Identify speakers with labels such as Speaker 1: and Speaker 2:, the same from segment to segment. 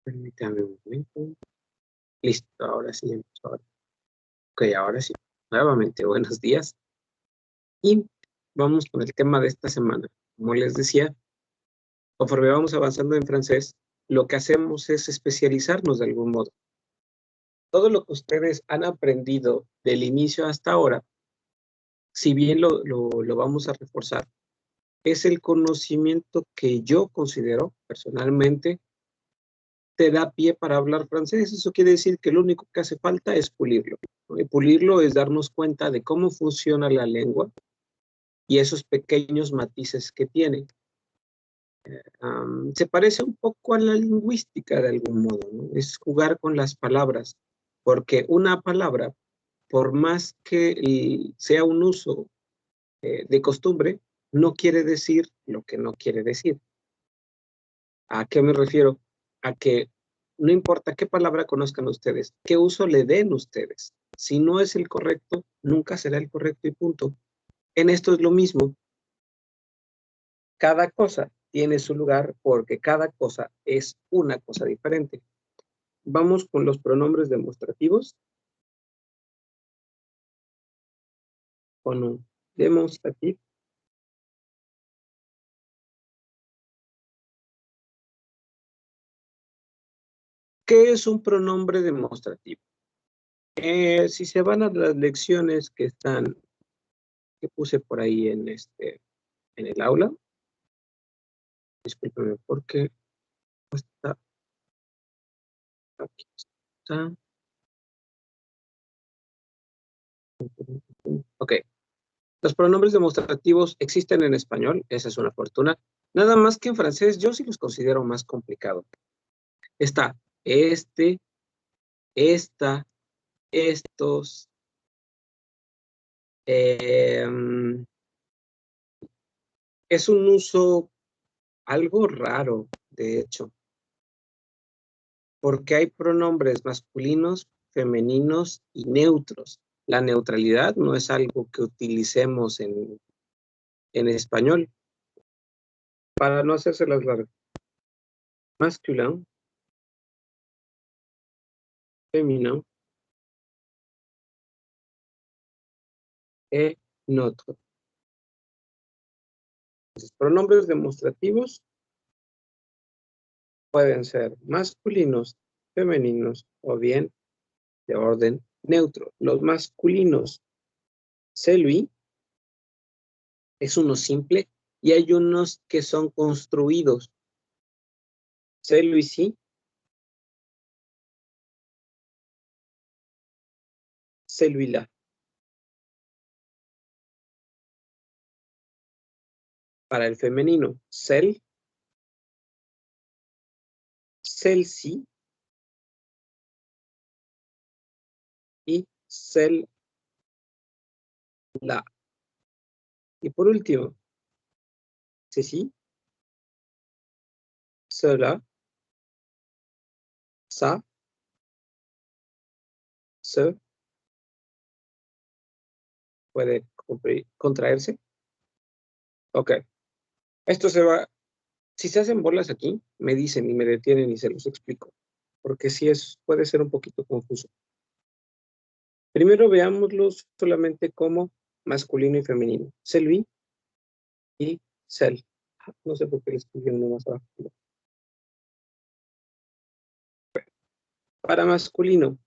Speaker 1: Permítame un momento. Listo, ahora sí empezó. Ok, ahora sí. Nuevamente, buenos días. Y vamos con el tema de esta semana. Como les decía, conforme vamos avanzando en francés, lo que hacemos es especializarnos de algún modo. Todo lo que ustedes han aprendido del inicio hasta ahora, si bien lo vamos a reforzar, es el conocimiento que yo considero personalmente te da pie para hablar francés. Eso quiere decir que lo único que hace falta es pulirlo, ¿no? Y pulirlo es darnos cuenta de cómo funciona la lengua y esos pequeños matices que tiene. Se parece un poco a la lingüística de algún modo, ¿no? Es jugar con las palabras, porque una palabra, por más que sea un uso de costumbre, no quiere decir lo que no quiere decir. ¿A qué me refiero? A que no importa qué palabra conozcan ustedes, qué uso le den ustedes. Si no es el correcto, nunca será el correcto y punto. En esto es lo mismo. Cada cosa tiene su lugar porque cada cosa es una cosa diferente. Vamos con los pronombres demostrativos. ¿O no? Demostrativo. ¿Qué es un pronombre demostrativo? Si se van a las lecciones que puse por ahí en el aula, discúlpenme porque está aquí está. Ok. Los pronombres demostrativos existen en español, esa es una fortuna. Nada más que en francés yo sí los considero más complicado. Está este, esta, estos. Es un uso algo raro, de hecho, porque hay pronombres masculinos, femeninos y neutros. La neutralidad no es algo que utilicemos en español. Para no hacerse las largas. Masculin, féminin et neutre. Entonces, pronombres demostrativos pueden ser masculinos, femeninos o bien de orden neutro. Los masculinos, celui, es uno simple y hay unos que son construidos. Celui-ci, celui-là. Para el femenino, cel, celle-ci y celle-là. Y por último, ceci, cela, ça, ce, puede contraerse. Ok. Esto se va, si se hacen bolas aquí, me dicen y me detienen y se los explico. Porque sí puede ser un poquito confuso. Primero veámoslos solamente como masculino y femenino. Celui y cel. No sé por qué le escribí uno más abajo. Para masculino,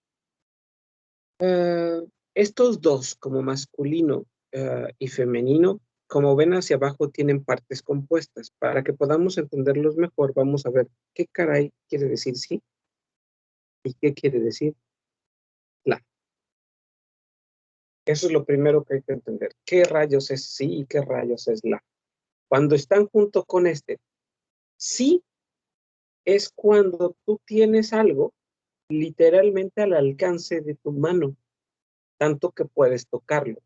Speaker 1: estos dos, como masculino y femenino, como ven hacia abajo, tienen partes compuestas. Para que podamos entenderlos mejor, vamos a ver qué caray quiere decir sí y qué quiere decir la. Eso es lo primero que hay que entender. ¿Qué rayos es sí y qué rayos es la? Cuando están junto con este, sí es cuando tú tienes algo literalmente al alcance de tu mano, tanto que puedes tocarlo.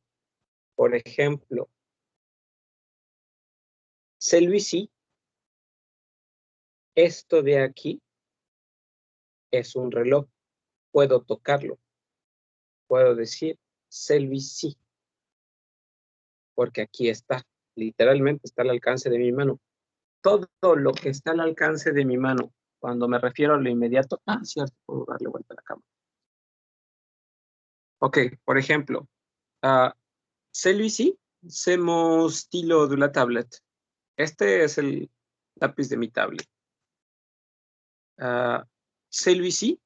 Speaker 1: Por ejemplo, celui-ci, esto de aquí, es un reloj. Puedo tocarlo. Puedo decir celui-ci, porque aquí está. Literalmente está al alcance de mi mano. Todo lo que está al alcance de mi mano Cuando me refiero a lo inmediato, cierto, puedo darle vuelta a la cámara. Ok, por ejemplo, celui-ci, c'est mon stylo de la tablette. Este es el lápiz de mi tablet. Celui-ci,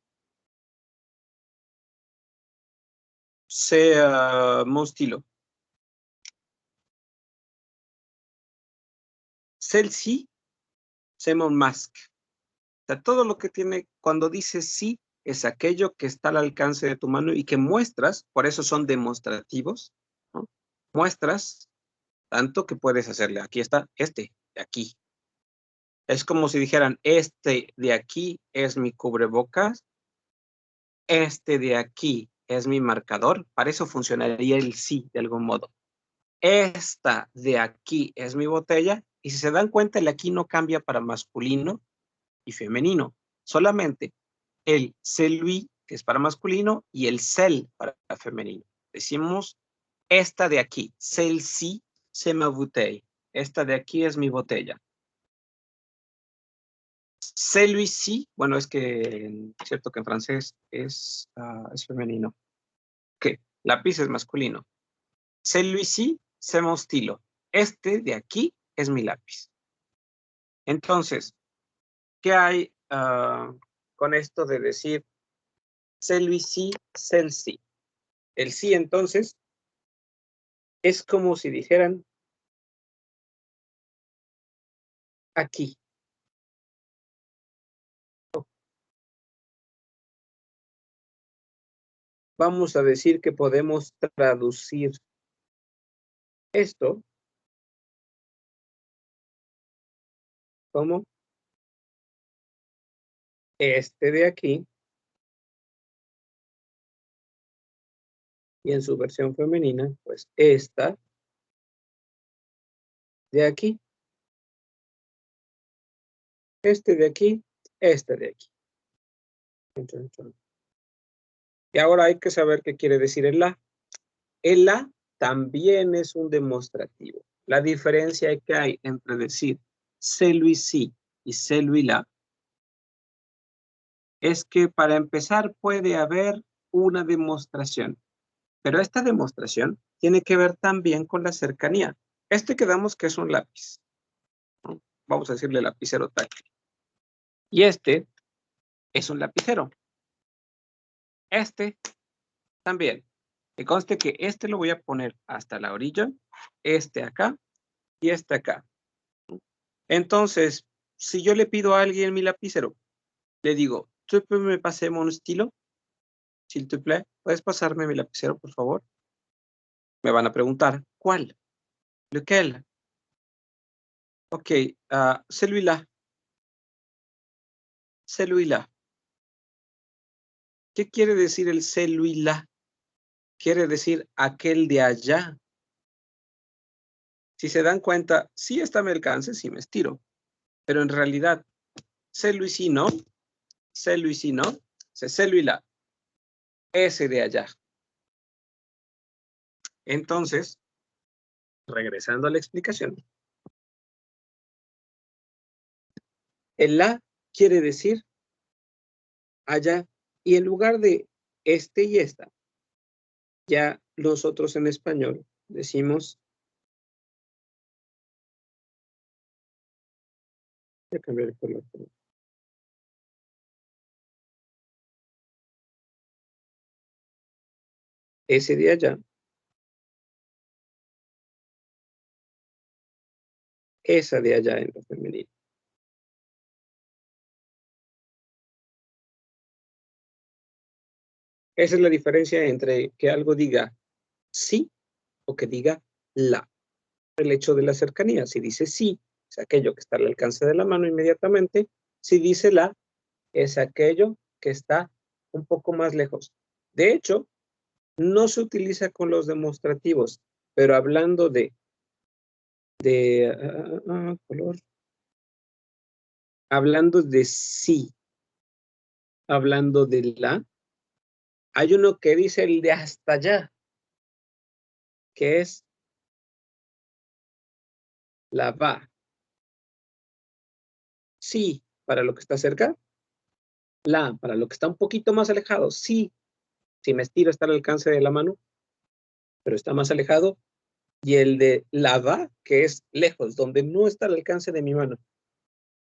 Speaker 1: c'est mon stylo. Celle-ci, c'est mon masque. O sea, todo lo que tiene, cuando dices sí, es aquello que está al alcance de tu mano y que muestras, por eso son demostrativos, ¿no? Muestras tanto que puedes hacerle. Aquí está este, de aquí. Es como si dijeran, este de aquí es mi cubrebocas, este de aquí es mi marcador. Para eso funcionaría el sí, de algún modo. Esta de aquí es mi botella. Y si se dan cuenta, el aquí no cambia para masculino y femenino. Solamente el celui, que es para masculino, y el cel para femenino. Decimos, esta de aquí, celle-ci, c'est ma bouteille. Esta de aquí es mi botella. Celui-ci, bueno, es que, cierto que en francés es femenino. ¿Qué? Lápiz es masculino. Celui-ci, c'est mon stylo. Este de aquí es mi lápiz. Entonces, ¿qué hay con esto de decir celui-ci, celle-ci? El sí, entonces, es como si dijeran aquí. Vamos a decir que podemos traducir esto como este de aquí, y en su versión femenina, pues esta de aquí, este de aquí, este de aquí. Y ahora hay que saber qué quiere decir el la. El la también es un demostrativo. La diferencia que hay entre decir celui-ci y celui-la es que para empezar puede haber una demostración, pero esta demostración tiene que ver también con la cercanía. Este quedamos que es un lápiz, ¿no? Vamos a decirle lapicero táctil. Y este es un lapicero. Este también. Que conste que este lo voy a poner hasta la orilla, este acá y este acá. Entonces, si yo le pido a alguien mi lapicero, le digo, ¿tú me pasé mon stylo? S'il te plaît, ¿puedes pasarme mi lapicero, por favor? Me van a preguntar, ¿cuál? ¿Lequel? Ok, celui-là. Celui-là. ¿Qué quiere decir el celui-là? Quiere decir aquel de allá. Si se dan cuenta, sí está a mi alcance, sí me estiro. Pero en realidad, celui-ci no, celui-ci no, c'est celui-là. Ese de allá. Entonces, regresando a la explicación, el la quiere decir allá, y en lugar de este y esta, ya nosotros en español decimos, voy a cambiar el color. Ese de allá, esa de allá en lo femenino. Esa es la diferencia entre que algo diga sí o que diga la. El hecho de la cercanía, si dice sí, es aquello que está al alcance de la mano inmediatamente. Si dice la, es aquello que está un poco más lejos. De hecho, no se utiliza con los demostrativos, pero hablando de color, hablando de sí, hablando de la, hay uno que dice el de hasta allá, que es la va. Sí, para lo que está cerca, La, para lo que está un poquito más alejado, sí. Si me estiro está al alcance de la mano, pero está más alejado. Y el de la va, que es lejos, donde no está al alcance de mi mano.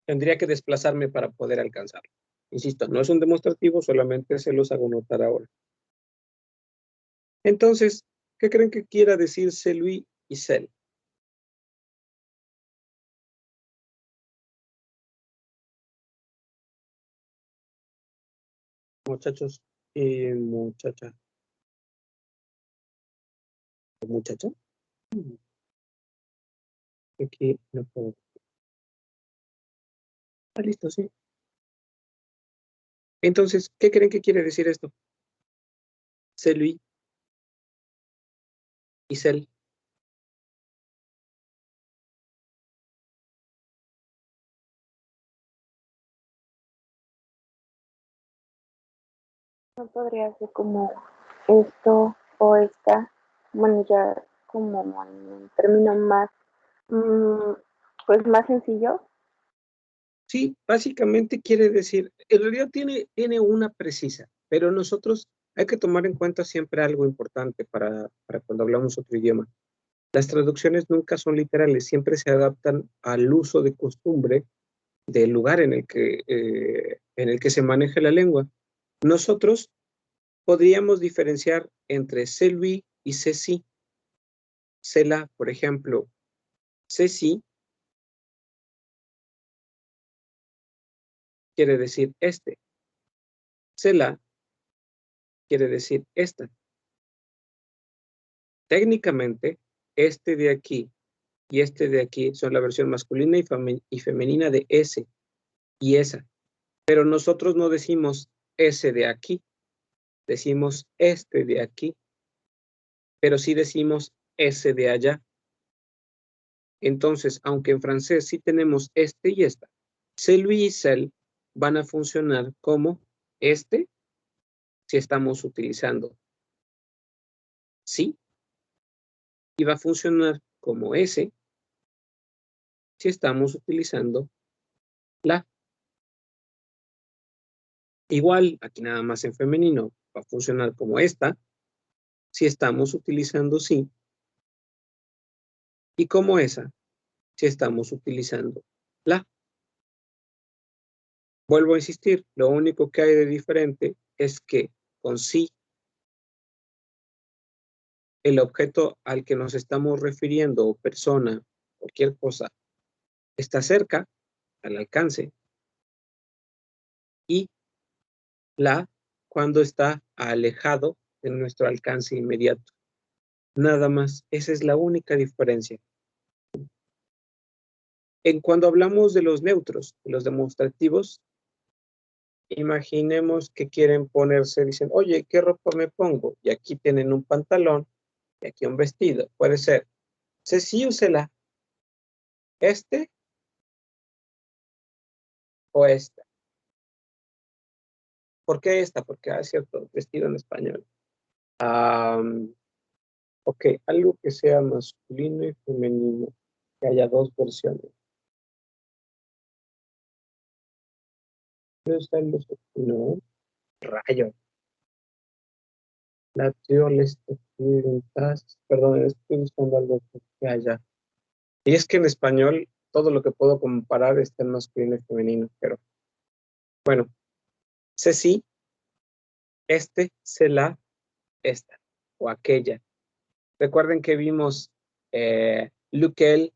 Speaker 1: Tendría que desplazarme para poder alcanzarlo. Insisto, no es un demostrativo, solamente se los hago notar ahora. Entonces, ¿qué creen que quiera decir celui y cel? Muchachos y muchacha. ¿Muchacha? Aquí no puedo. Ah, listo, sí. Entonces, ¿qué creen que quiere decir esto? Celui y cel.
Speaker 2: No podría ser como esto o esta, bueno, ya como en un término más, pues más sencillo.
Speaker 1: Sí, básicamente quiere decir, en realidad tiene una precisa, pero nosotros hay que tomar en cuenta siempre algo importante para cuando hablamos otro idioma. Las traducciones nunca son literales, siempre se adaptan al uso de costumbre del lugar en el que se maneja la lengua. Nosotros podríamos diferenciar entre celui y ceci. Cela, por ejemplo, ceci quiere decir este. Cela quiere decir esta. Técnicamente, este de aquí y este de aquí son la versión masculina y femenina de ese y esa. Pero nosotros no decimos ese de aquí, decimos este de aquí, pero sí decimos ese de allá. Entonces, aunque en francés sí tenemos este y esta, celui y cel van a funcionar como este si estamos utilizando sí, y va a funcionar como ese si estamos utilizando la. Igual, aquí nada más en femenino, va a funcionar como esta si estamos utilizando sí, y como esa si estamos utilizando la. Vuelvo a insistir, lo único que hay de diferente es que con sí, el objeto al que nos estamos refiriendo, o persona, cualquier cosa, está cerca, al alcance, y la cuando está alejado de nuestro alcance inmediato. Nada más, esa es la única diferencia. En cuando hablamos de los neutros, de los demostrativos, imaginemos que quieren ponerse, dicen, oye, ¿qué ropa me pongo? Y aquí tienen un pantalón y aquí un vestido. Puede ser, sí, úsela, este o esta. ¿Por qué esta? Porque hay cierto vestido en español. Ok, algo que sea masculino y femenino, que haya dos versiones. No, rayo. La perdón, estoy buscando algo que haya. Y es que en español todo lo que puedo comparar está en masculino y femenino, pero bueno, sé sí, este, se la, esta o aquella. Recuerden que vimos luquel,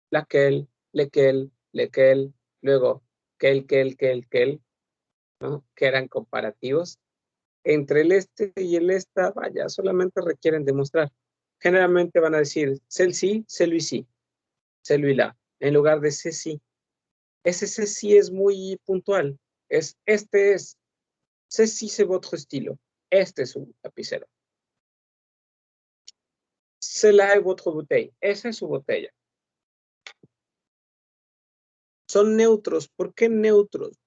Speaker 1: laquel, lequel, lequel, luego kel, ¿no? Que eran comparativos. Entre el este y el esta, vaya, solamente requieren demostrar. Generalmente van a decir cel sí, celui sí, celui la, en lugar de ce sí. Ese sí es muy puntual. Este es, ceci c'est votre estilo. Este es su lapicero. Cela es votre bouteille. Esa es su botella. Son neutros. ¿Por qué neutros?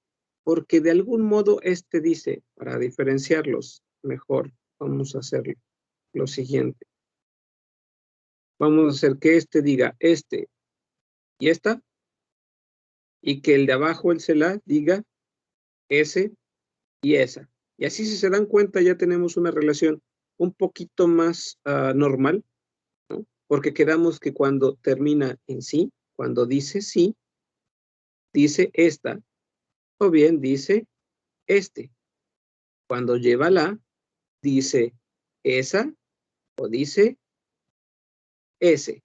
Speaker 1: Porque de algún modo este dice, para diferenciarlos mejor, vamos a hacer lo siguiente. Vamos a hacer que este diga este y esta, y que el de abajo, el cela, diga ese y esa. Y así, si se dan cuenta, ya tenemos una relación un poquito más normal, ¿no? Porque quedamos que cuando termina en sí, cuando dice sí, dice esta, o bien dice este. Cuando lleva la, dice esa, o dice ese.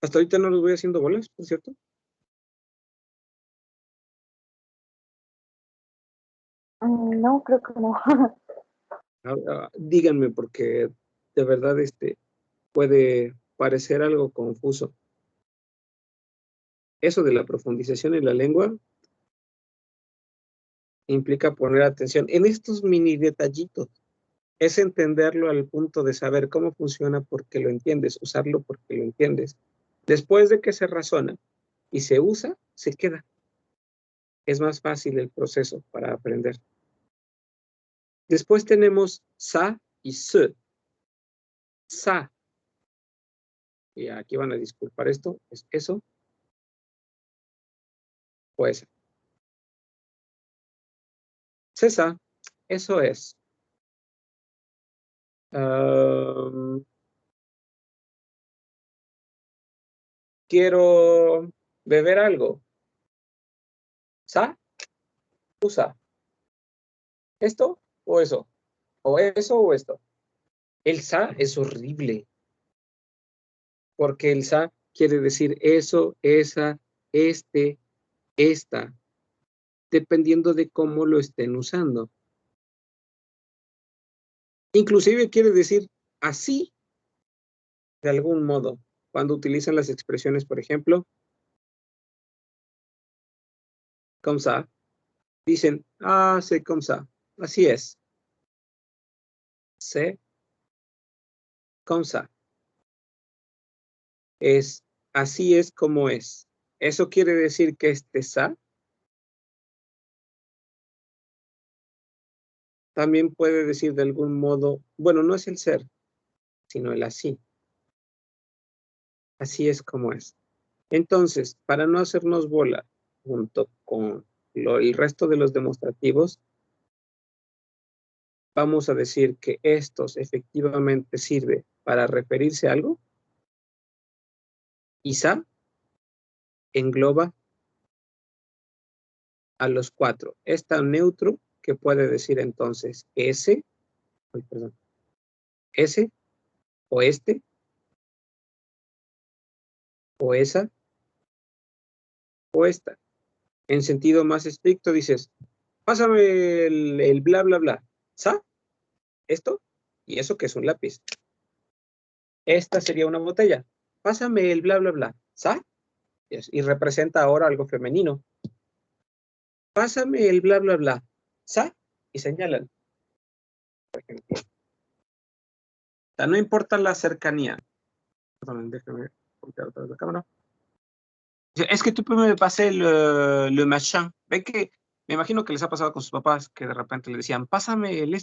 Speaker 1: Hasta ahorita no los voy haciendo bolas, ¿por cierto?
Speaker 2: No, creo que no.
Speaker 1: Díganme, porque de verdad puede parecer algo confuso. Eso de la profundización en la lengua implica poner atención en estos mini detallitos. Es entenderlo al punto de saber cómo funciona porque lo entiendes, usarlo porque lo entiendes. Después de que se razona y se usa, se queda. Es más fácil el proceso para aprender. Después tenemos sa y se. Sa. Y aquí van a disculpar esto. ¿Es eso o esa? Cesa. Eso es. Quiero beber algo. Sa. Usa. ¿Esto o eso? ¿O eso o esto? El sa es horrible. Porque el sa quiere decir eso, esa, esta, dependiendo de cómo lo estén usando. Inclusive quiere decir así, de algún modo, cuando utilizan las expresiones, por ejemplo, comme ça, dicen, c'est comme ça, así es. C'est comme ça. Es, así es como es. Eso quiere decir que este sa también puede decir de algún modo, bueno, no es el ser, sino el así. Así es como es. Entonces, para no hacernos bola junto con el resto de los demostrativos, vamos a decir que estos efectivamente sirve para referirse a algo. Y sa engloba a los cuatro. Es tan neutro que puede decir entonces ese, ese, o este, o esa, o esta. En sentido más estricto dices, pásame el bla, bla, bla. ¿Sa? Esto y eso que es un lápiz. Esta sería una botella. Pásame el bla, bla, bla. ¿Sa? Y representa ahora algo femenino. Pásame el bla, bla, bla. ¿Sa? Y señalan. Por ejemplo. O sea, no importa la cercanía. Perdón, déjame voltear otra vez la cámara. Es que tú me pasé le machin. Ven que me imagino que les ha pasado con sus papás que de repente le decían, pásame el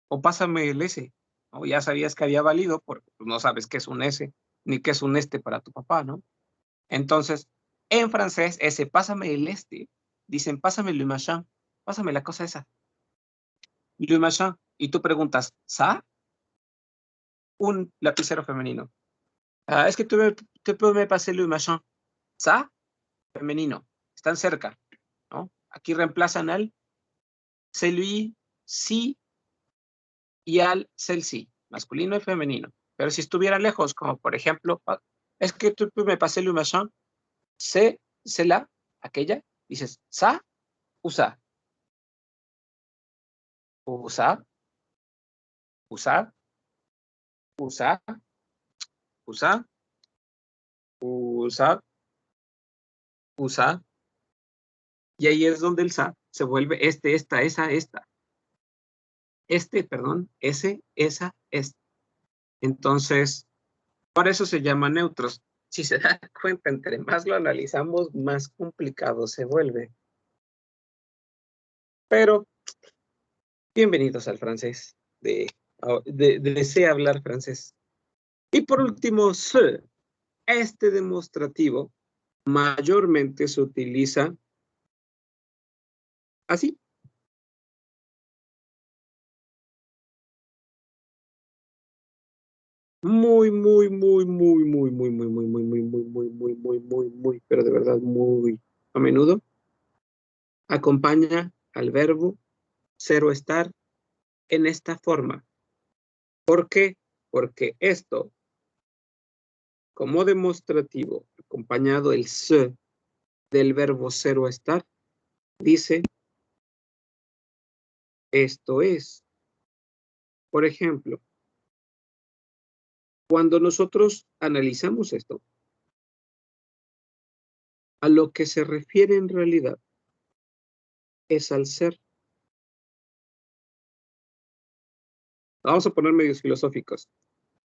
Speaker 1: o pásame el ese. O ya sabías que había valido porque no sabes qué es un ese ni qué es un para tu papá, ¿no? Entonces, en francés, ese pásame el dicen pásame le machin, pásame la cosa esa. Le machin. Y tú preguntas, ¿sa? Un lapicero femenino. Es que tú me pasé le machin. ¿Sa? Femenino. Están cerca, ¿no? Aquí reemplazan al celui, sí y al cel-sí, masculino y femenino. Pero si estuviera lejos, como por ejemplo, es que tú me pasé le machin, c'est la, aquella, dices, sa, usa. Usa, usa, usa, usa, usa, usa. Y ahí es donde el sa se vuelve esta, esta. Perdón, ese, esa, este. Entonces, por eso se llaman neutros. Si se dan cuenta, entre más lo analizamos, más complicado se vuelve. Pero, bienvenidos al francés. Desea hablar francés. Y por último, ce. Este demostrativo mayormente se utiliza así. Muy, muy, muy, muy, muy, muy, muy, muy, muy, muy, muy, muy, muy, muy, muy, muy, pero de verdad muy a menudo acompaña al verbo ser o estar en esta forma. ¿Por qué? Porque esto, como demostrativo, acompañado el se del verbo ser o estar, dice esto es. Por ejemplo, cuando nosotros analizamos esto, a lo que se refiere en realidad es al ser. Vamos a poner medios filosóficos.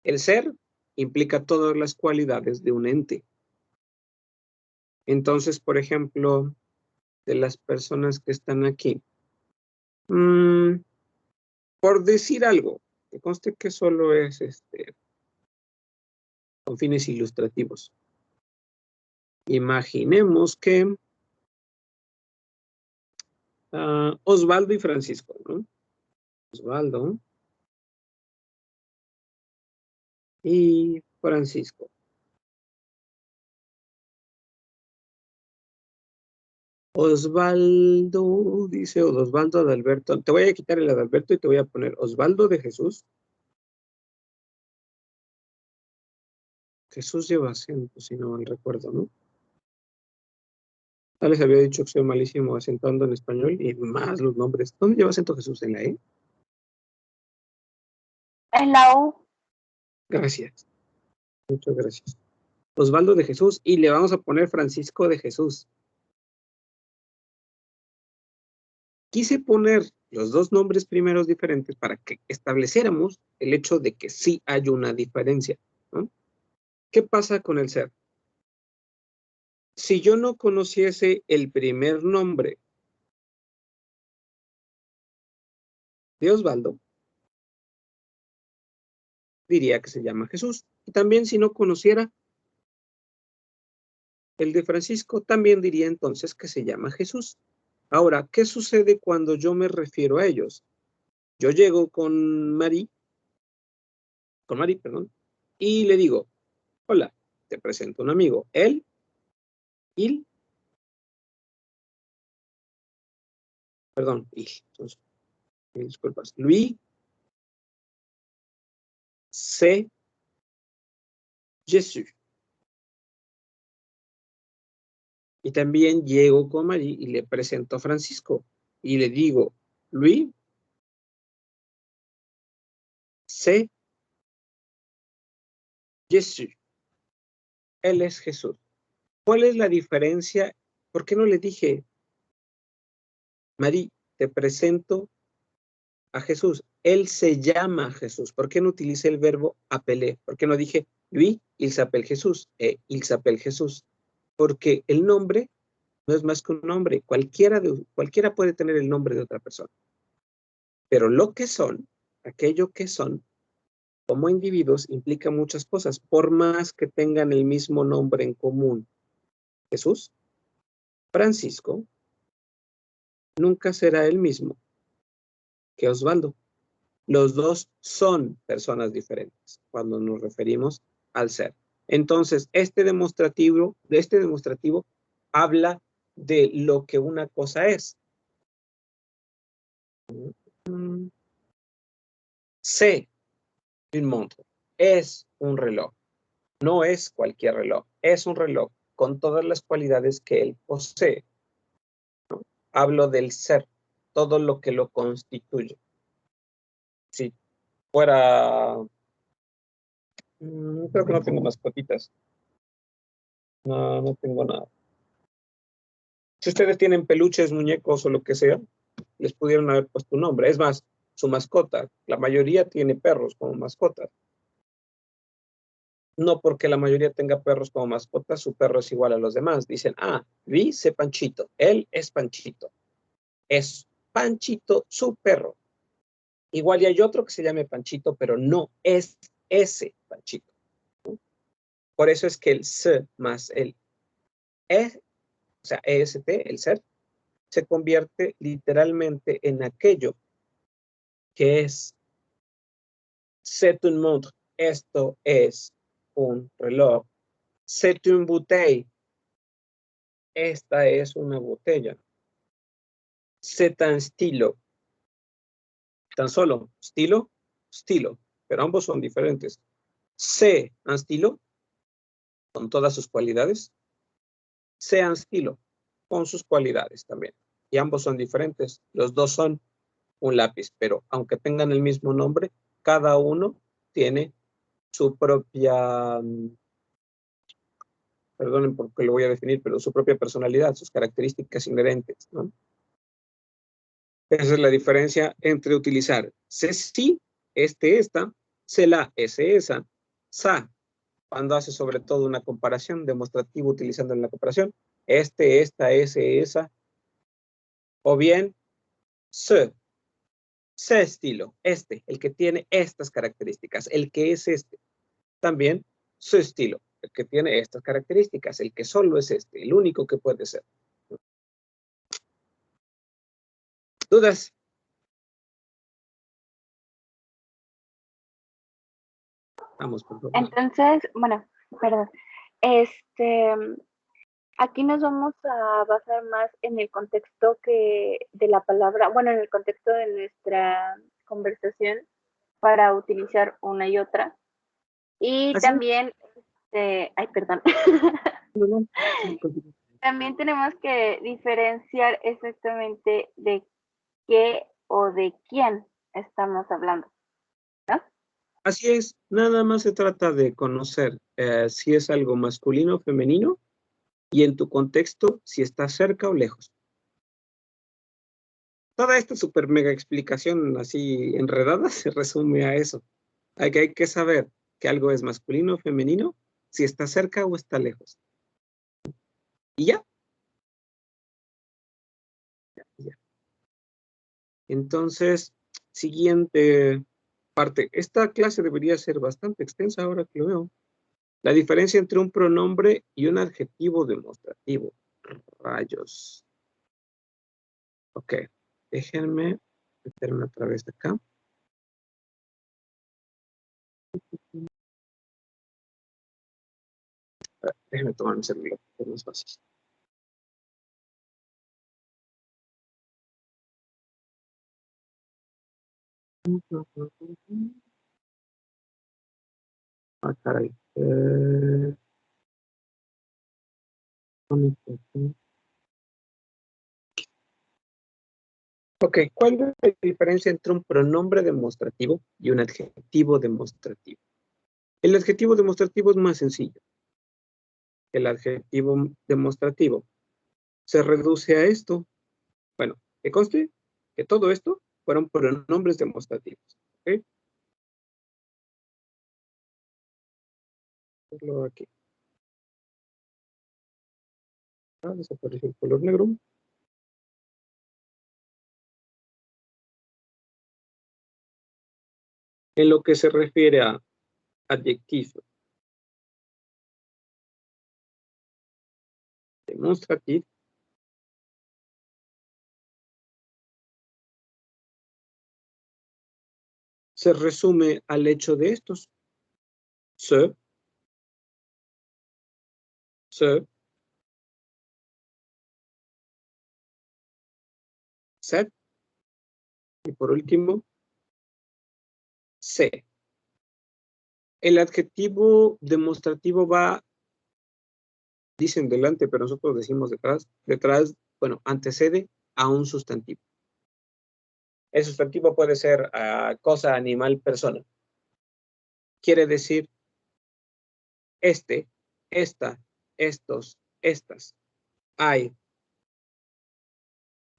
Speaker 1: El ser implica todas las cualidades de un ente. Entonces, por ejemplo, de las personas que están aquí, por decir algo, que conste que solo es con fines ilustrativos. Imaginemos que Osvaldo y Francisco, ¿no? Osvaldo y Francisco. Osvaldo, dice Osvaldo Adalberto. Te voy a quitar el Adalberto y te voy a poner Osvaldo de Jesús. Jesús lleva acento, si no mal recuerdo, ¿no? Ya les había dicho que soy malísimo asentando en español y más los nombres. ¿Dónde lleva acento Jesús? ¿En la E?
Speaker 2: En la U.
Speaker 1: Gracias. Muchas gracias. Osvaldo de Jesús y le vamos a poner Francisco de Jesús. Quise poner los dos nombres primeros diferentes para que estableciéramos el hecho de que sí hay una diferencia, ¿no? ¿Qué pasa con el ser? Si yo no conociese el primer nombre de Osvaldo, diría que se llama Jesús. Y también si no conociera el de Francisco, también diría entonces que se llama Jesús. Ahora, ¿qué sucede cuando yo me refiero a ellos? Yo llego con Mari, perdón, y le digo, hola, te presento a un amigo. Él, perdón, entonces, disculpas. Lui, c'est Jésus. Y también llego con Mari y le presento a Francisco. Y le digo, Lui, c'est Jésus. Él es Jesús. ¿Cuál es la diferencia? ¿Por qué no le dije, Mari, te presento a Jesús? Él se llama Jesús. ¿Por qué no utilicé el verbo apelé? ¿Por qué no dije, lui, il s'appelle Jesús? Il s'appelle Jesús. Porque el nombre no es más que un nombre. Cualquiera puede tener el nombre de otra persona. Pero lo que son, aquello que son, como individuos, implica muchas cosas. Por más que tengan el mismo nombre en común, Jesús, Francisco, nunca será el mismo que Osvaldo. Los dos son personas diferentes cuando nos referimos al ser. Entonces, este demostrativo habla de lo que una cosa es. C'est une montre. Es un reloj. No es cualquier reloj. Es un reloj con todas las cualidades que él posee. ¿No? Hablo del ser, todo lo que lo constituye. Si fuera... creo que no tengo mascotitas. No, no tengo nada. Si ustedes tienen peluches, muñecos o lo que sea, les pudieron haber puesto un nombre. Es más, su mascota, la mayoría tiene perros como mascotas. No porque la mayoría tenga perros como mascotas, su perro es igual a los demás. Dicen, lui c'est Panchito, él es Panchito. Es Panchito su perro. Igual y hay otro que se llame Panchito, pero no es ese Panchito. Por eso es que el se más el es, o sea, EST, el ser, se convierte literalmente en aquello que es c'est une montre. Esto es un reloj. C'est une bouteille. Esta es una botella. C'est un stylo. Tan solo, estilo, estilo, pero ambos son diferentes. C'est un stylo, con todas sus cualidades. C'est un stylo, con sus cualidades también. Y ambos son diferentes. Los dos son un lápiz, pero aunque tengan el mismo nombre, cada uno tiene su propia, perdonen porque lo voy a definir, pero su propia personalidad, sus características inherentes, ¿no? Esa es la diferencia entre utilizar sí, esta, la, esa, sa, cuando hace sobre todo una comparación demostrativa utilizando en la comparación, esta, esa, o bien se estilo, el que tiene estas características, el que es este, también su estilo, el que tiene estas características, el que solo es este, el único que puede ser. ¿Dudas? Vamos, por favor.
Speaker 2: Entonces, bueno, perdón. Aquí nos vamos a basar más en el contexto de la palabra, bueno, en el contexto de nuestra conversación para utilizar una y otra. Y
Speaker 1: ¿Así?
Speaker 2: También, ay, perdón.
Speaker 1: No.
Speaker 2: También tenemos que diferenciar exactamente de qué o de quién estamos hablando, ¿no?
Speaker 1: Así es, nada más se trata de conocer si es algo masculino o femenino y en tu contexto si está cerca o lejos. Toda esta super mega explicación así enredada se resume a eso. Hay que saber que algo es masculino o femenino, si está cerca o está lejos. Y ya. Entonces, siguiente parte. Esta clase debería ser bastante extensa ahora que lo veo. La diferencia entre un pronombre y un adjetivo demostrativo. Rayos. Ok. Déjenme meterme otra vez acá. Déjenme tomar mi celular, es más fácil. Ah, caray. Ok, ¿cuál es la diferencia entre un pronombre demostrativo y un adjetivo demostrativo? El adjetivo demostrativo es más sencillo. El adjetivo demostrativo se reduce a esto. Bueno, que conste que todo esto fueron pronombres demostrativos. ¿Ok? Verlo aquí. Ah, desapareció el color negro. En lo que se refiere a adjetivo demostrativo, se resume al hecho de estos. Se, set, y por último, se. El adjetivo demostrativo va, dicen delante, pero nosotros decimos detrás, bueno, antecede a un sustantivo. El sustantivo puede ser cosa, animal, persona. Quiere decir esta, estos, estas. Hay,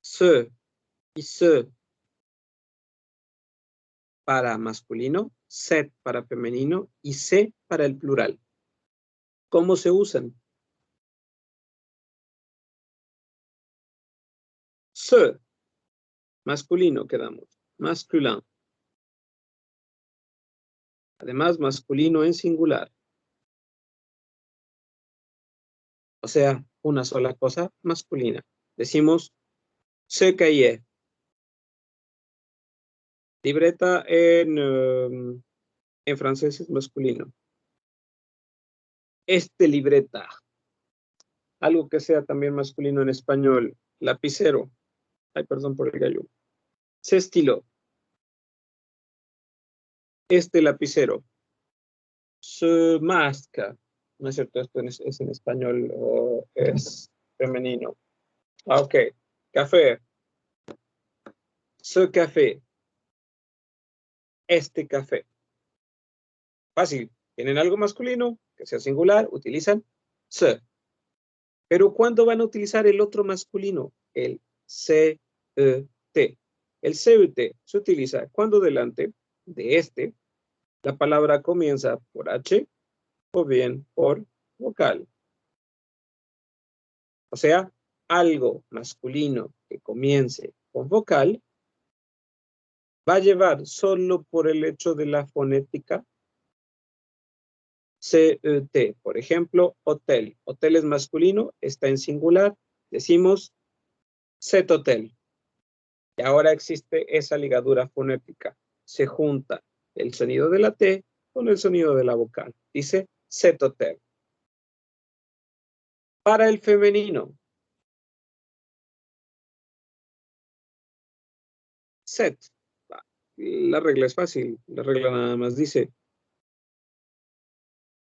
Speaker 1: se y se para masculino, set para femenino y se para el plural. ¿Cómo se usan? Se, masculino quedamos, masculin. Además, masculino en singular. O sea, una sola cosa masculina. Decimos ce cahier. Libreta en francés es masculino. Este libreta. Algo que sea también masculino en español. Lapicero. Ay, perdón por el gallo. Ce estilo. Este lapicero. Se masca. No es cierto, esto es en español o es femenino. Ah, ok. Café. Ce café. Este café. Fácil. Tienen algo masculino, que sea singular, utilizan se. Pero ¿cuándo van a utilizar el otro masculino? El CET. El CET se utiliza cuando delante de este la palabra comienza por H o bien por vocal. O sea, algo masculino que comience con vocal va a llevar solo por el hecho de la fonética CET. Por ejemplo, hotel. Hotel es masculino, está en singular. Decimos cet hotel. Y ahora existe esa ligadura fonética. Se junta el sonido de la T con el sonido de la vocal. Dice cet hotel. Para el femenino. Set. La regla es fácil. La regla nada más dice,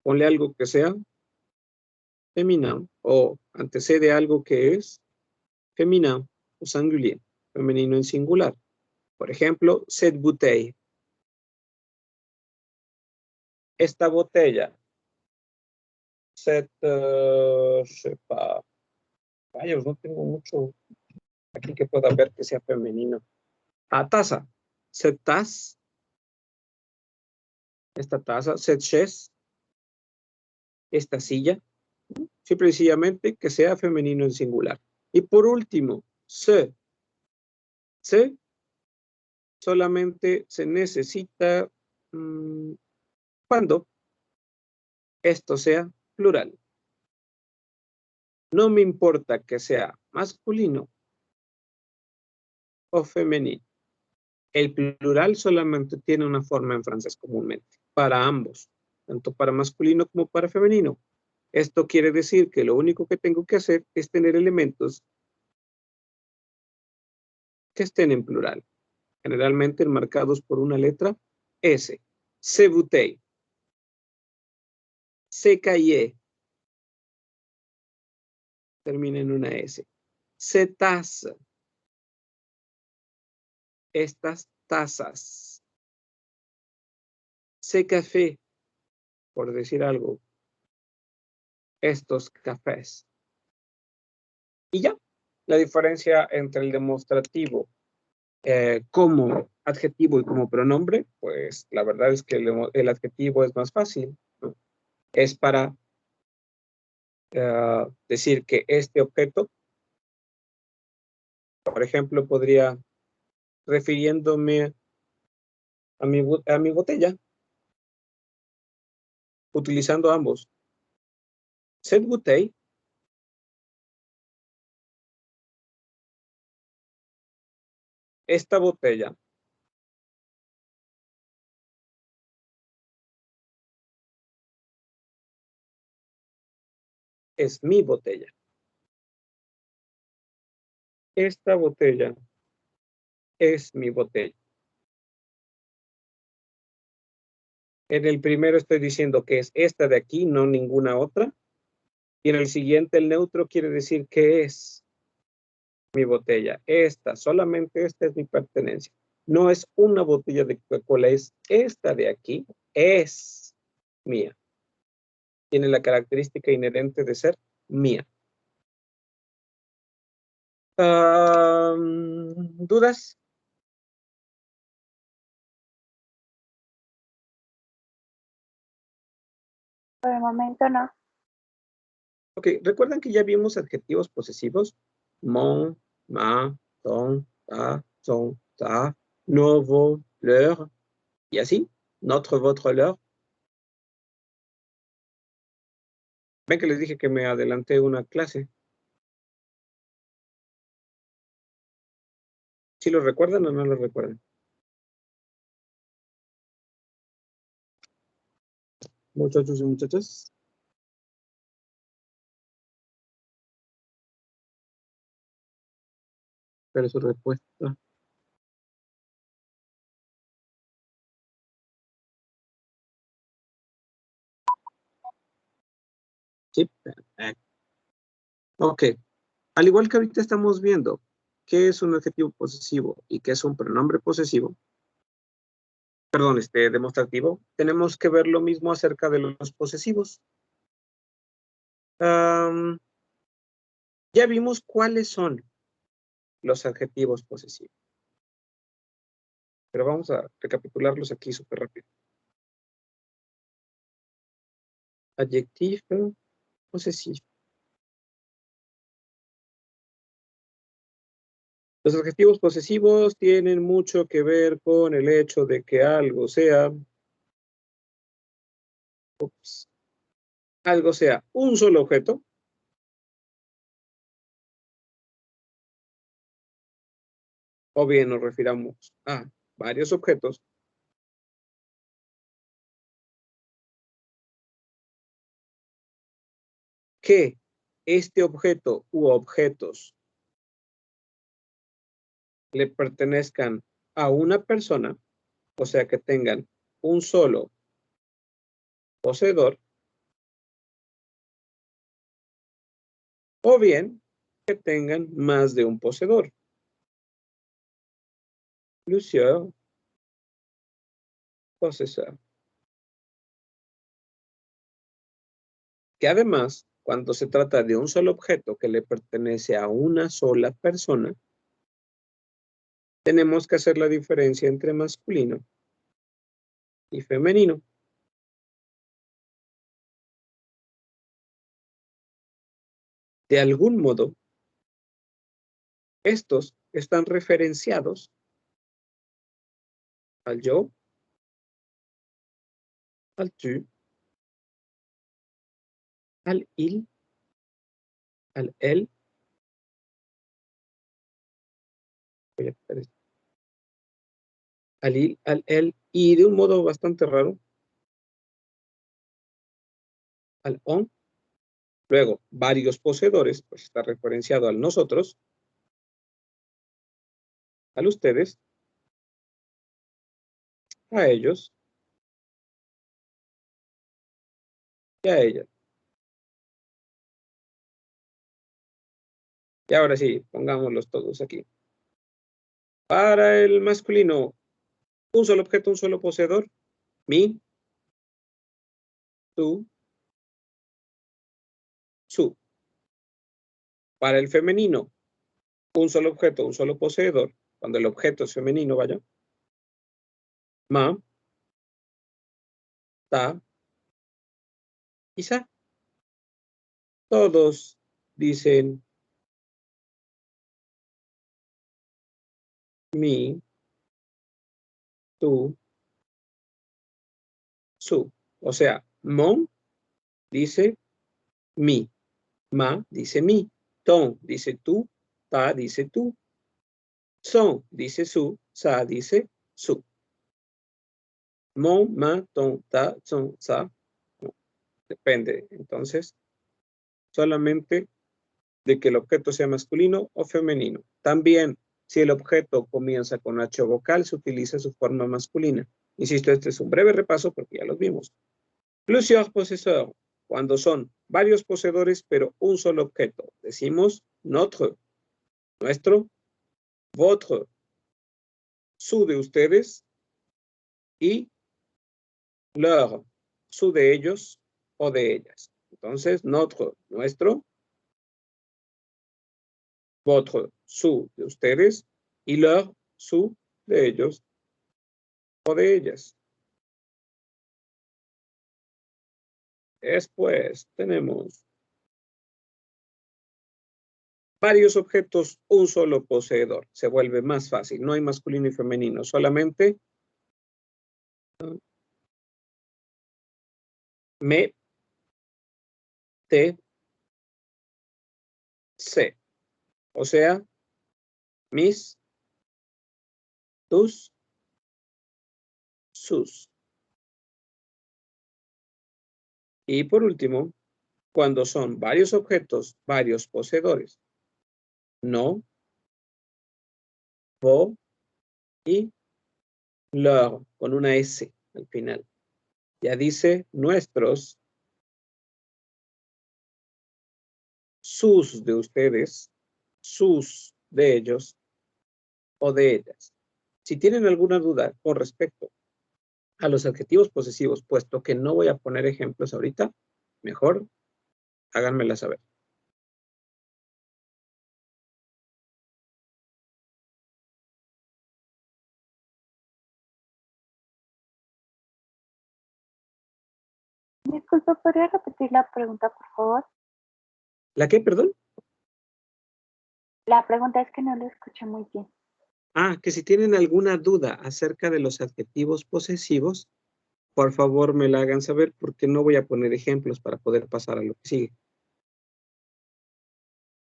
Speaker 1: ponle algo que sea femenino o antecede algo que es femenino o singulier, femenino en singular. Por ejemplo, cette bouteille. Esta botella. Cette, sepa. Vaya, no tengo mucho aquí que pueda ver que sea femenino. Ah, taza. Cette tasse. Esta taza. Cette chaise. Esta silla. Simple y sencillamente que sea femenino en singular. Y por último, se. Se solamente se necesita cuando esto sea plural. No me importa que sea masculino o femenino. El plural solamente tiene una forma en francés comúnmente, para ambos, tanto para masculino como para femenino. Esto quiere decir que lo único que tengo que hacer es tener elementos que estén en plural, generalmente enmarcados por una letra S. Ce bouteille. Ce cahier. Termina en una S. Ce tasse. Estas tazas. Ce café, por decir algo. Estos cafés. Y ya, la diferencia entre el demostrativo como adjetivo y como pronombre, pues la verdad es que el adjetivo es más fácil, ¿no? Es para decir que este objeto, por ejemplo, podría, refiriéndome a mi botella, utilizando ambos. Cette bouteille. Esta botella. Es mi botella. Esta botella es mi botella. En el primero estoy diciendo que es esta de aquí, no ninguna otra. Y en el siguiente, el neutro quiere decir que es mi botella. Esta, solamente esta es mi pertenencia. No es una botella de Coca-Cola, es esta de aquí, es mía. Tiene la característica inherente de ser mía. ¿Dudas?
Speaker 2: Por el momento no.
Speaker 1: Ok, ¿recuerdan que ya vimos adjetivos posesivos? Mon, ma, ton, ta, son, ta, novo, leur, y así. Notre, votre, leur. Ven que les dije que me adelanté una clase. ¿Sí lo recuerdan o no lo recuerdan? Muchachos y muchachas. ¿Cuál es su respuesta? Sí, perfecto. Ok. Al igual que ahorita estamos viendo qué es un adjetivo posesivo y qué es un pronombre posesivo, perdón, demostrativo, tenemos que ver lo mismo acerca de los posesivos. Ya vimos cuáles son los adjetivos posesivos, pero vamos a recapitularlos aquí súper rápido. Adjetivo posesivo. Los adjetivos posesivos tienen mucho que ver con el hecho de que algo sea, algo sea un solo objeto, o bien nos refiramos a varios objetos, que este objeto u objetos le pertenezcan a una persona, o sea que tengan un solo poseedor, o bien que tengan más de un poseedor. Plusieurs possesseurs. Que además, cuando se trata de un solo objeto que le pertenece a una sola persona, tenemos que hacer la diferencia entre masculino y femenino. De algún modo, estos están referenciados al yo, al tu, al il, al él. Voy a quitar esto. Al il, al él, y de un modo bastante raro, al on. Luego, varios poseedores, pues está referenciado al nosotros, al ustedes, a ellos y a ellas. Y ahora sí, pongámoslos todos aquí. Para el masculino, un solo objeto, un solo poseedor. Mi, tú, su. Para el femenino, un solo objeto, un solo poseedor. Cuando el objeto es femenino, vaya. Ma, ta, y sa. Todos dicen mi, tú, su. O sea, mon dice mi. Ma dice mi. Ton dice tú. Ta dice tú. Son dice su. Sa dice su. Mon, ma, ton, ta, son, sa. No, depende. Entonces, solamente de que el objeto sea masculino o femenino. También, si el objeto comienza con H vocal, se utiliza su forma masculina. Insisto, este es un breve repaso porque ya los vimos. Plusieurs possesseurs, cuando son varios poseedores, pero un solo objeto. Decimos notre, nuestro, votre, su de ustedes y leur, su de ellos o de ellas. Entonces, notre, nuestro, votre, su de ustedes y leur, su de ellos o de ellas. Después tenemos varios objetos, un solo poseedor. Se vuelve más fácil. No hay masculino y femenino, solamente me, T, C. O sea, mis, tus, sus. Y por último, cuando son varios objetos, varios poseedores. No, vos y leur, con una S al final. Ya dice nuestros, sus de ustedes, sus de ellos o de ellas. Si tienen alguna duda con respecto a los adjetivos posesivos, puesto que no voy a poner ejemplos ahorita, mejor háganmela saber.
Speaker 2: Disculpa, ¿podría repetir la pregunta, por favor?
Speaker 1: ¿La qué, perdón?
Speaker 2: La pregunta es que no lo escuché muy bien.
Speaker 1: Ah, que si tienen alguna duda acerca de los adjetivos posesivos, por favor me la hagan saber porque no voy a poner ejemplos para poder pasar a lo que sigue.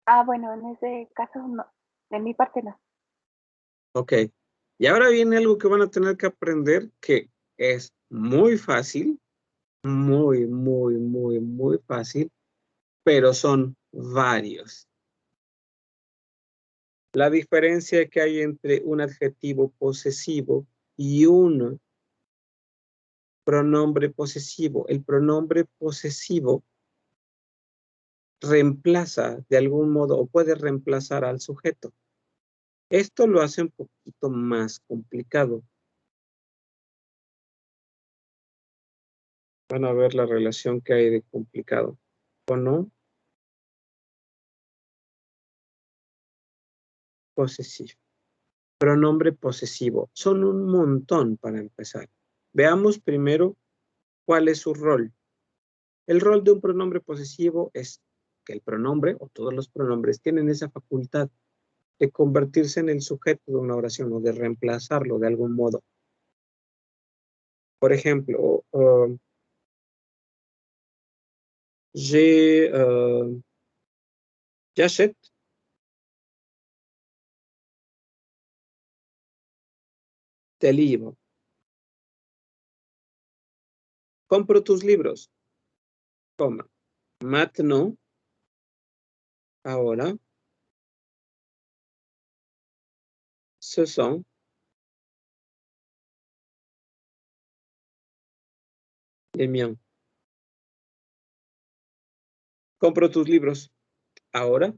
Speaker 2: Ah, bueno, en ese caso no. De mi parte no.
Speaker 1: Ok. Y ahora viene algo que van a tener que aprender que es muy fácil, muy fácil, pero son varios. La diferencia que hay entre un adjetivo posesivo y un pronombre posesivo. El pronombre posesivo reemplaza de algún modo o puede reemplazar al sujeto. Esto lo hace un poquito más complicado. Van a ver la relación que hay de complicado, ¿o no? Posesivo. Pronombre posesivo. Son un montón para empezar. Veamos primero cuál es su rol. El rol de un pronombre posesivo es que el pronombre o todos los pronombres tienen esa facultad de convertirse en el sujeto de una oración o de reemplazarlo de algún modo. Por ejemplo, j'achète tes livres. Compro tus libros. Coma. Maintenant, ahora, ce sont les miens. Compro tus libros. Ahora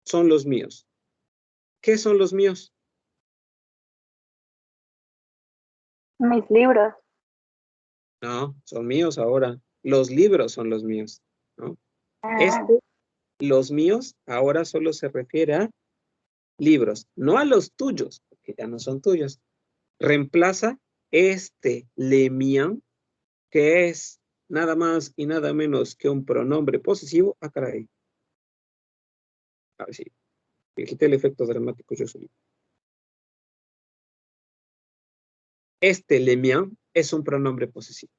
Speaker 1: son los míos. ¿Qué son los míos?
Speaker 2: Mis libros.
Speaker 1: No, son míos ahora. Los libros son los míos, ¿no?
Speaker 2: Ah,
Speaker 1: Los míos, ahora solo se refiere a libros, no a los tuyos, porque ya no son tuyos. Reemplaza le mien, que es nada más y nada menos que un pronombre posesivo. Ah, caray. A ver si me quité el efecto dramático yo solito. Le mien es un pronombre posesivo.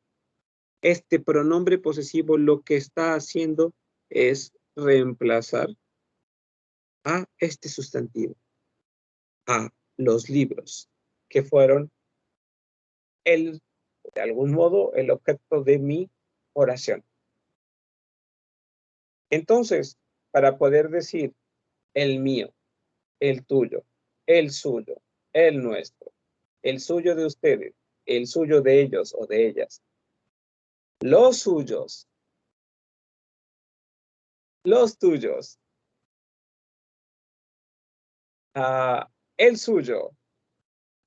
Speaker 1: Este pronombre posesivo lo que está haciendo es reemplazar a este sustantivo, a los libros, que fueron de algún modo, el objeto de mi oración. Entonces, para poder decir el mío, el tuyo, el suyo, el nuestro, el suyo de ustedes, el suyo de ellos o de ellas, los suyos, los tuyos, el suyo,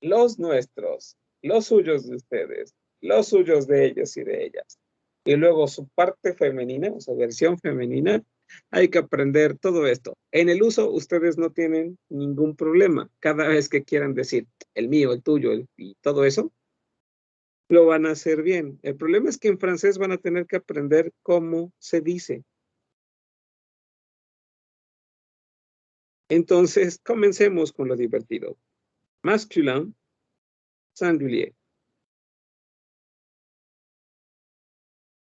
Speaker 1: los nuestros, los suyos de ustedes, los suyos de ellos y de ellas. Y luego su parte femenina, o su versión femenina, hay que aprender todo esto. En el uso, ustedes no tienen ningún problema. Cada vez que quieran decir el mío, el tuyo, y todo eso, lo van a hacer bien. El problema es que en francés van a tener que aprender cómo se dice. Entonces, comencemos con lo divertido. Masculin, singulier.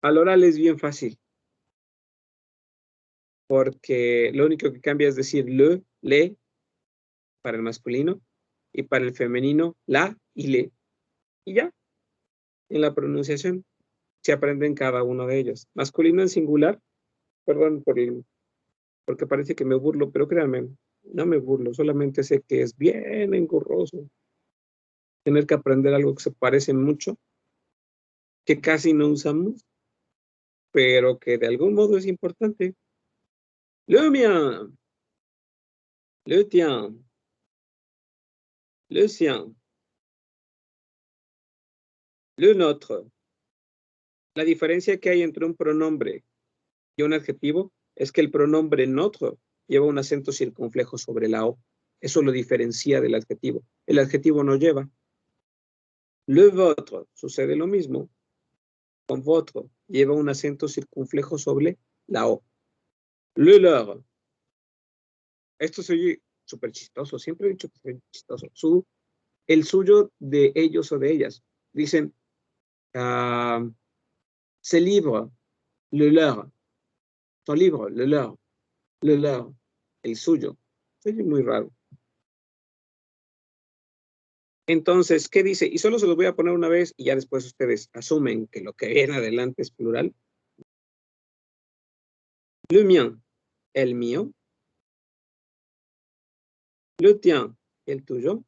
Speaker 1: Al oral es bien fácil. porque lo único que cambia es decir le, para el masculino, y para el femenino, la y le. Y ya, en la pronunciación se aprenden cada uno de ellos. Masculino en singular, perdón porque parece que me burlo, pero créanme, no me burlo, solamente sé que es bien engorroso tener que aprender algo que se parece mucho, que casi no usamos, pero que de algún modo es importante. Le mien, le tien, le sien, le notre. La diferencia que hay entre un pronombre y un adjetivo es que el pronombre notre lleva un acento circunflejo sobre la O. Eso lo diferencia del adjetivo. El adjetivo no lleva. Le votre sucede lo mismo. Con votre lleva un acento circunflejo sobre la O. Le leur. Esto se oye súper chistoso. Siempre he dicho que es chistoso. El suyo de ellos o de ellas. Dicen, c'est libre, le leur. Son libre, le leur. Le leur. El suyo. Se oye muy raro. Entonces, ¿qué dice? Y solo se los voy a poner una vez y ya después ustedes asumen que lo que viene adelante es plural. Le mien, el mío. Le tien, el tuyo.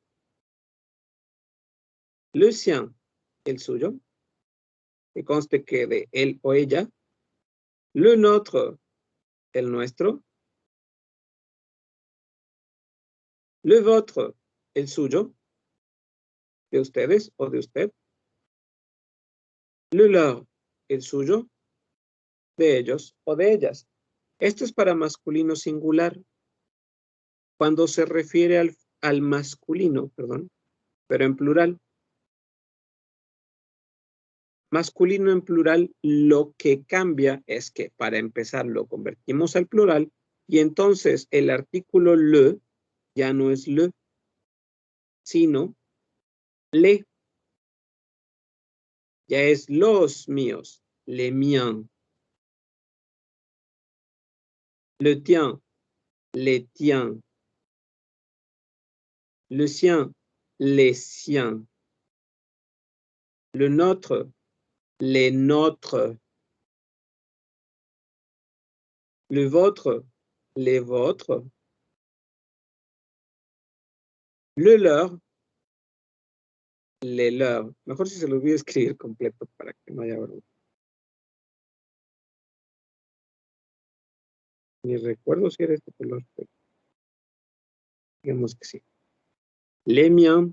Speaker 1: Le sien, el suyo. Que conste que de él o ella. Le notre, el nuestro. Le votre, el suyo. De ustedes o de usted. Le leur, el suyo. De ellos o de ellas. Esto es para masculino singular. Cuando se refiere al masculino, perdón, pero en plural. Masculino en plural, lo que cambia es que para empezar lo convertimos al plural y entonces el artículo le ya no es le, sino le. Ya es los míos, les miens. Le tien, les tiens. Le sien, les siens. Le notre, les nôtres. Le vôtre, les vôtres. Le leur, les leurs. Mejor si se los voy a escribir completo para que no haya bronca. Ni recuerdo si era este color, pero digamos que sí. Les miens,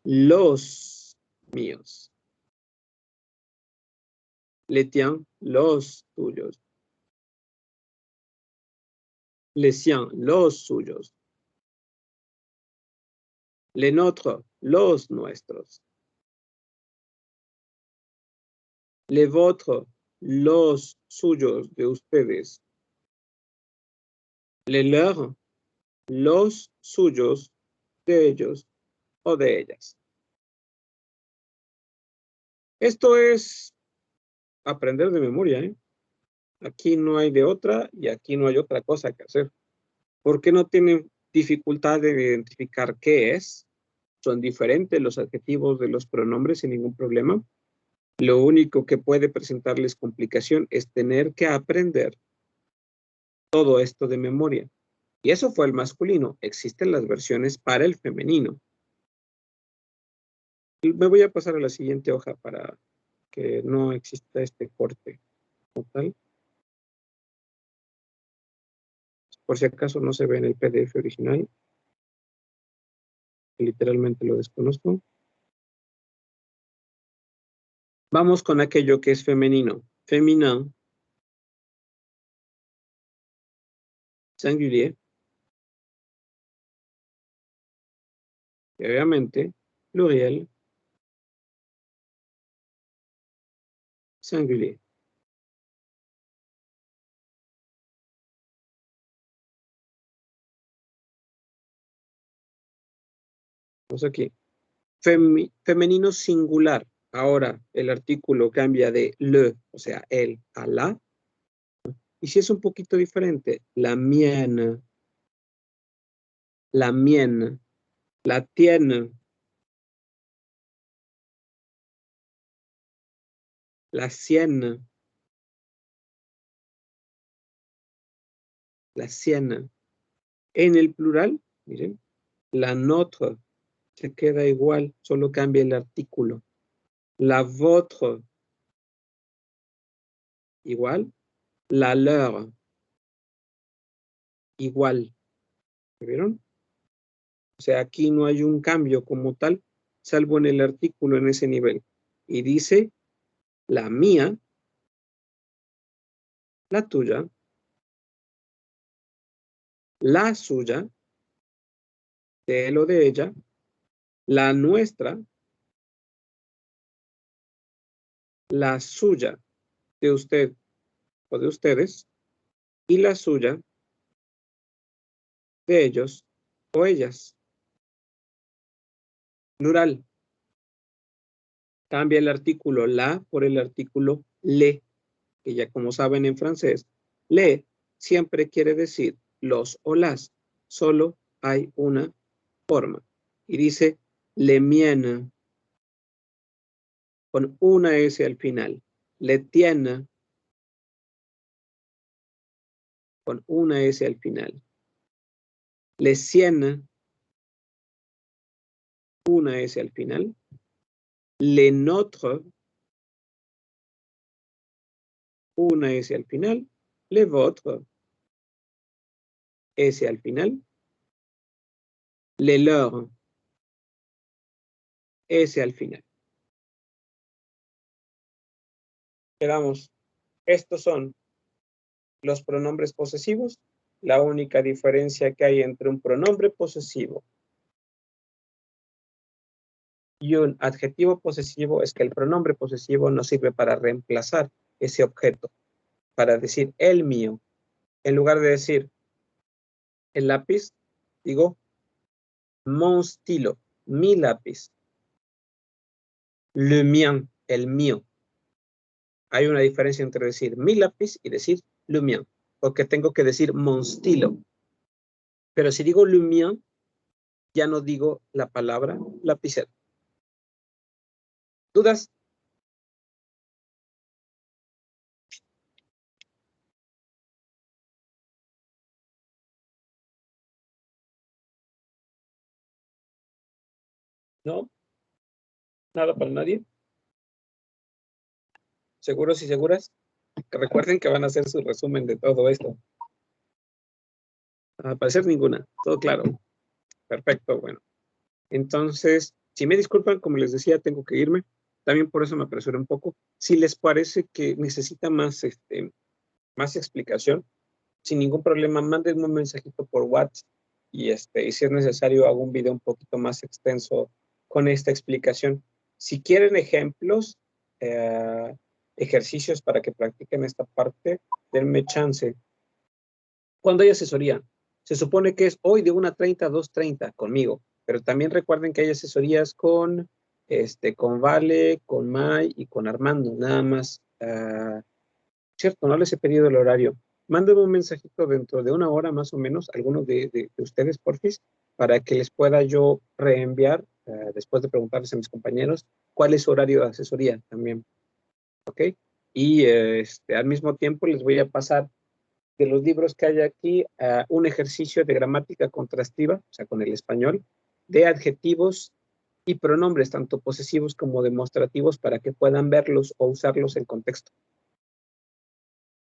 Speaker 1: los míos. Les tiens, los tuyos. Les siens, los suyos. Les nôtres, los nuestros. Les vôtres, los suyos de ustedes. Les leurs, los suyos de ellos o de ellas. Esto es aprender de memoria, ¿eh? Aquí no hay de otra y aquí no hay otra cosa que hacer. ¿Por qué no tienen dificultad de identificar qué es? Son diferentes los adjetivos de los pronombres sin ningún problema. Lo único que puede presentarles complicación es tener que aprender todo esto de memoria. Y eso fue el masculino. Existen las versiones para el femenino. Y me voy a pasar a la siguiente hoja para que no exista este corte total. Por si acaso no se ve en el PDF original. Literalmente lo desconozco. Vamos con aquello que es femenino. Féminin. Singulier. Y obviamente, pluriel. Singulier. Vamos aquí. Femenino singular. Ahora el artículo cambia de le, o sea, el, a la. Y si es un poquito diferente, la mienne, la mienne, la tienne, la sienne, la sienne. En el plural, miren, la nôtre se queda igual, solo cambia el artículo. La vôtre, igual. La leur, igual. ¿Vieron? O sea, aquí no hay un cambio como tal, salvo en el artículo en ese nivel. Y dice, la mía, la tuya, la suya, de él o de ella, la nuestra, la suya, de usted o de ustedes, y la suya, de ellos o ellas. Plural. Cambia el artículo la por el artículo le, que ya como saben en francés, le siempre quiere decir los o las. Solo hay una forma. Y dice le mienne, con una S al final. Le tienne, con una S al final. Le sienne, una S al final. Le nôtre, una S al final. Le vôtre, S al final. Le leur, S al final. Quedamos. Estos son los pronombres posesivos. La única diferencia que hay entre un pronombre posesivo y un adjetivo posesivo es que el pronombre posesivo nos sirve para reemplazar ese objeto, para decir el mío. En lugar de decir el lápiz, digo mon stylo, mi lápiz. Le mien, el mío. Hay una diferencia entre decir mi lápiz y decir le mien, porque tengo que decir mon stylo. Pero si digo le mien, ya no digo la palabra lapicero. ¿Dudas? ¿No? ¿Nada para nadie? ¿Seguros y seguras? Que recuerden que van a hacer su resumen de todo esto. Al parecer ninguna. Todo claro. Perfecto, bueno. Entonces, si me disculpan, como les decía, tengo que irme. También por eso me apresuré un poco. Si les parece que necesita más, más explicación, sin ningún problema, mándenme un mensajito por WhatsApp y si es necesario hago un video un poquito más extenso con esta explicación. Si quieren ejemplos, ejercicios para que practiquen esta parte, denme chance. ¿Cuándo hay asesoría? Se supone que es hoy de 1:30 a 2:30 conmigo, pero también recuerden que hay asesorías con Vale, con May y con Armando, nada más. Cierto, no les he pedido el horario. Mándenme un mensajito dentro de 1 hora más o menos, algunos de ustedes, porfis, para que les pueda yo reenviar, después de preguntarles a mis compañeros, cuál es su horario de asesoría también. ¿Ok? Y al mismo tiempo les voy a pasar de los libros que hay aquí un ejercicio de gramática contrastiva, o sea, con el español, de adjetivos y pronombres, tanto posesivos como demostrativos, para que puedan verlos o usarlos en contexto.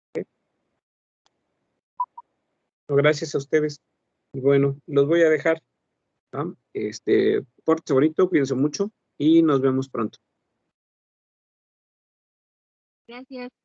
Speaker 1: ¿Okay? Gracias a ustedes. Y bueno, los voy a dejar. ¿No? Pórtense bonito, cuídense mucho y nos vemos pronto.
Speaker 2: Gracias.